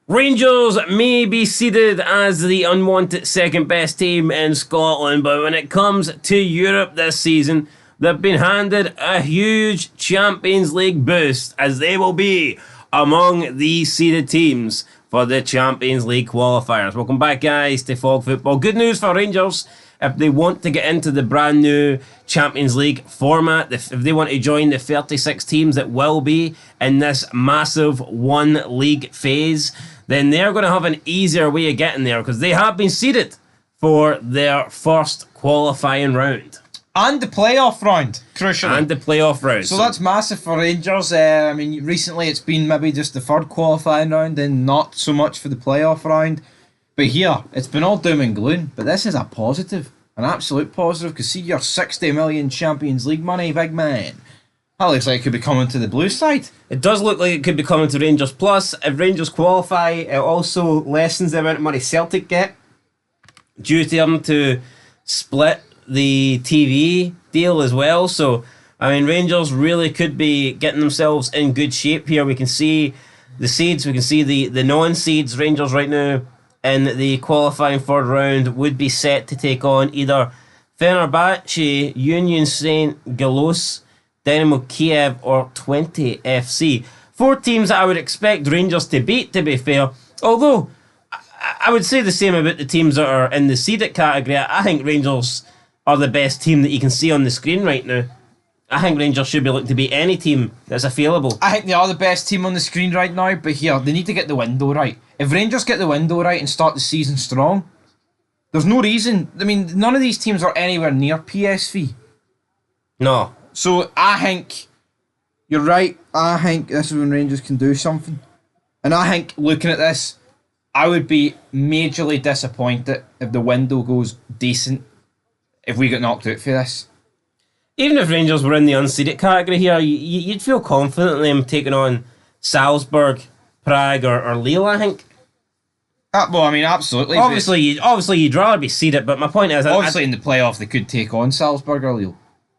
Rangers may be seeded as the unwanted second best team in Scotland, but when it comes to Europe this season, they've been handed a huge Champions League boost as they will be among the seeded teams for the Champions League qualifiers. Welcome back, guys, to Fog Football. Good news for Rangers if they want to get into the brand new Champions League format, if they want to join the 36 teams that will be in this massive one league phase, then they're going to have an easier way of getting there because they have been seeded for their first qualifying round. And the playoff round, crucially. And the playoff round. So that's massive for Rangers. I mean, recently it's been maybe just the third qualifying round and not so much for the playoff round. But here, it's been all doom and gloom. But this is a positive, an absolute positive, because see your 60 million Champions League money, big man. That looks like it could be coming to the blue side. It does look like it could be coming to Rangers. Plus, if Rangers qualify, it also lessens the amount of money Celtic get due to them to split the TV deal as well. So, I mean, Rangers really could be getting themselves in good shape here. We can see the seeds, we can see the non-seeds. Rangers right now in the qualifying third round would be set to take on either Fenerbahce, Union Saint-Gilloise, Dynamo Kiev or Twente FC. Four teams that I would expect Rangers to beat, to be fair. Although, I would say the same about the teams that are in the seeded category. I think Rangers are the best team that you can see on the screen right now. I think Rangers should be looking to beat any team that's available. I think they are the best team on the screen right now, but here, they need to get the window right. If Rangers get the window right and start the season strong, there's no reason. I mean, none of these teams are anywhere near PSV. No. So I think you're right. I think this is when Rangers can do something. And I think looking at this, I would be majorly disappointed if the window goes decent if we get knocked out for this. Even if Rangers were in the unseeded category here, you'd feel confident in them taking on Salzburg, Prague or Lille, I think. Well, I mean, absolutely. Obviously, you'd rather be seeded, but my point is... Obviously, in the playoff, they could take on Salzburg or Lille.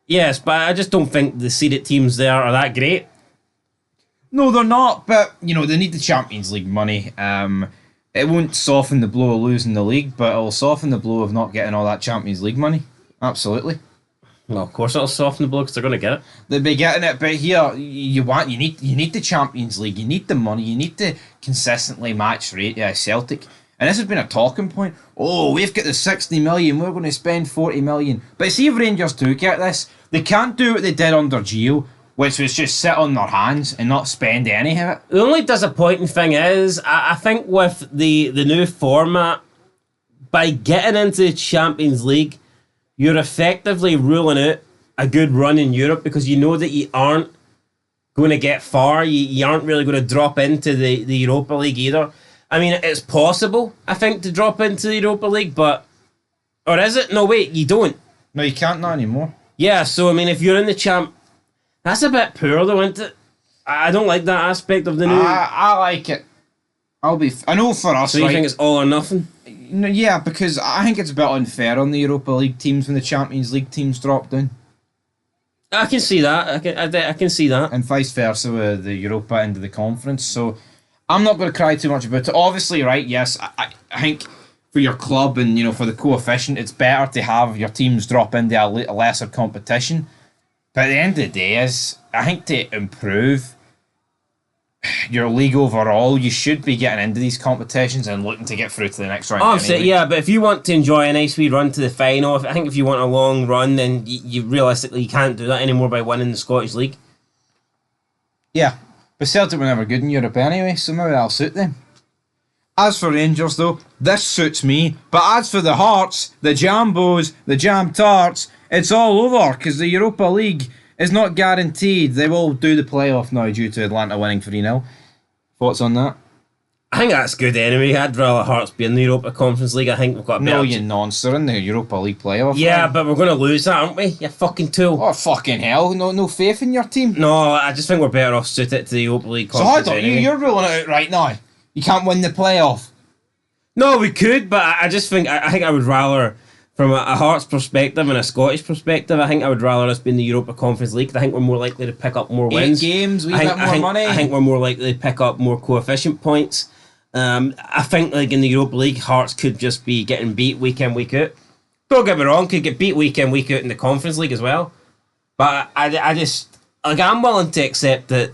Yes, but I just don't think the seeded teams there are that great. No, they're not, but, you know, they need the Champions League money. It won't soften the blow of losing the league, but it'll soften the blow of not getting all that Champions League money. Absolutely. Well, of course it'll soften the blow because they're going to get it. They'll be getting it, but here, you need the Champions League, you need the money, you need to consistently match rate Celtic. And this has been a talking point. Oh, we've got the 60 million, we're going to spend 40 million. But see if Rangers do get this, they can't do what they did under Gio, which was just sit on their hands and not spend any of it. The only disappointing thing is, I think with the new format, by getting into the Champions League, you're effectively ruling out a good run in Europe because you know that you aren't going to get far. You aren't really going to drop into the Europa League either. I mean, it's possible, I think, to drop into the Europa League, but... Or is it? No, wait, you don't. No, you can't not anymore. Yeah, so, I mean, if you're in the champ... That's a bit poor, though, isn't it? I don't like that aspect of the new... I like it. I know for us, so you think it's all or nothing? No, yeah, because I think it's a bit unfair on the Europa League teams when the Champions League teams drop down. I can see that. I can see that. And vice versa with the Europa into the conference. So I'm not going to cry too much about it. Obviously, right, yes, I think for your club and, you know, for the coefficient, it's better to have your teams drop into a lesser competition. But at the end of the day, I think to improve your league overall, you should be getting into these competitions and looking to get through to the next round. Obviously, anyway. yeah, but if you want to enjoy a nice wee run to the final, I think if you want a long run, then you realistically can't do that anymore by winning the Scottish League. Yeah, but Celtic were never good in Europe anyway, so maybe that'll suit them. As for Rangers, though, this suits me. But as for the Hearts, the Jambos, the Jam Tarts, it's all over because the Europa League is not guaranteed. They will do the playoff now due to Atlanta winning 3-0. Thoughts on that? I think that's good anyway. I'd rather Hearts be in the Europa Conference League. I think we've got a better... No, you nonce. They're in the Europa League playoff. Yeah, but we're going to lose that, aren't we? You fucking tool. Oh, fucking hell. No faith in your team? No, I just think we're better off suited to the Europa League So Conference hold on, anyway. you're ruling it out right now. You can't win the playoff. No, we could, but I just think I think I would rather, from a Hearts perspective and a Scottish perspective, I think I would rather us be in the Europa Conference League. I think we're more likely to pick up more wins. 8 games, we get get more money. I think we're more likely to pick up more coefficient points. I think like in the Europa League, Hearts could just be getting beat week in, week out. Don't get me wrong, could get beat week in, week out in the Conference League as well. But I just like I'm willing to accept that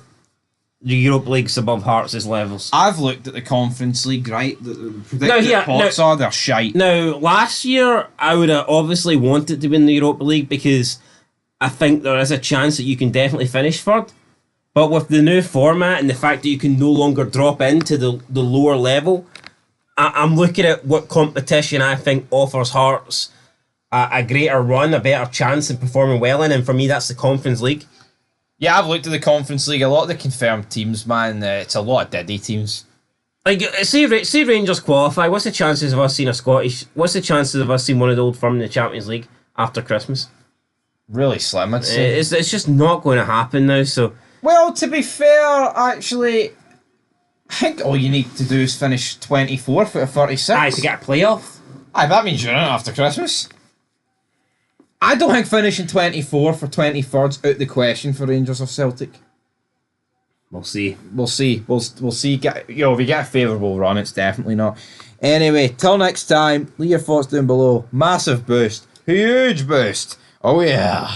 the Europa League's above Hearts' levels. I've looked at the Conference League, right? The predicted pots are they're shite. Now, last year I would have obviously wanted to win the Europa League because I think there is a chance that you can definitely finish third. But with the new format and the fact that you can no longer drop into the lower level, I'm looking at what competition I think offers Hearts a greater run, a better chance in performing well in, and for me that's the Conference League. Yeah, I've looked at the Conference League. A lot of the confirmed teams, man. It's a lot of Diddy teams. Like, say Rangers qualify. What's the chances of us seeing a Scottish? What's the chances of us seeing one of the Old Firm in the Champions League after Christmas? Really slim, I'd say. It's just not going to happen now. So, well, to be fair, actually, I think all you need to do is finish 24th out of 36. aye, to get a playoff. Aye, that means you're in it after Christmas. I don't think finishing 24th or 23rd's out the question for Rangers or Celtic. We'll see. We'll see. We'll see. If we get a favourable run, it's definitely not. Anyway, till next time, leave your thoughts down below. Massive boost. Huge boost. Oh yeah.